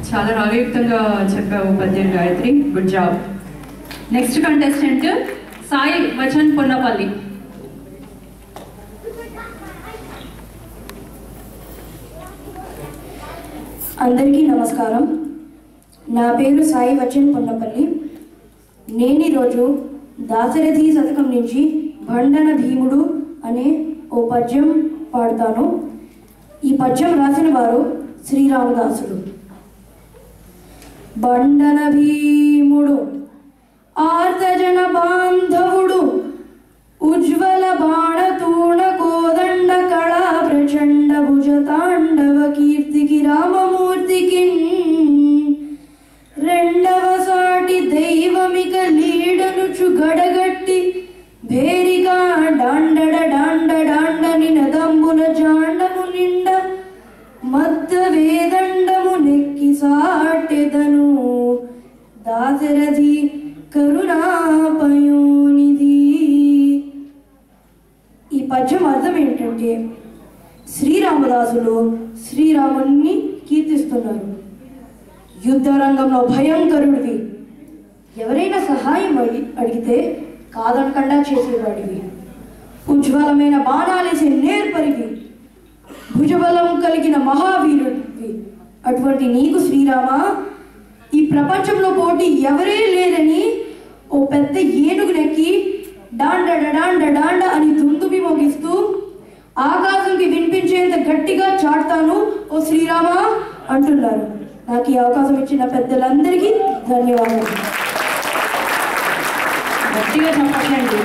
చాలా రాగయుక్తంగా చెప్పావు పద్యం Gayatri, good job. Next contestant Sai Vachan Ponnapalli. అందరికీ నమస్కారం. నా పేరు సాయి వచన్ పొన్నపల్లి. నేను ఈరోజు దాశరథి శతకం నుంచి భండన భీముడు అనే ఓ పద్యం పాడతాను. ఈ పద్యం రాసిన వారు శ్రీరామదాసుడు. బండన భీముడు ఆర్తజన బాంధవుడు, ఉజ్వల బాణతూణ కోదండ కళా ప్రచండ భుజ తాండవ కీర్తికి రామమూర్తికి రెండవ సాటి దైవమిక లీడనుచు గడగట్టి భేరిగా డాండడ డాండ డాండ నినదంబుల జాండము నిండ మద్ద వేదండము నెక్కి సాటెదను దాశరథి కరుణాపయోనిధి. ఈ పద్యం అర్థం ఏంటంటే శ్రీరామదాసులు శ్రీరాముని కీర్తిస్తున్నారు. యుద్ధ రంగంలో భయంకరుడివి, ఎవరైనా సహాయం అడిగితే కాదనకుండా చేసేవాడివి, ఉజ్వలమైన బాణాలేసే నేర్పరివి, భుజబలం కలిగిన మహావీరుడివి. అటువంటి నీకు శ్రీరామ ఈ ప్రపంచంలో పోటీ ఎవరే లేరని ఓ పెద్ద ఏనుగునెక్కి డాండ డాండ డాండ అని దుందుబి మోగిస్తూ ఆకాశంకి వినిపించేంత గట్టిగా చాటుతాను ఓ శ్రీరామ అంటున్నారు. నాకు ఈ అవకాశం ఇచ్చిన పెద్దలందరికీ ధన్యవాదాలు. గట్టిగా చెప్పండి.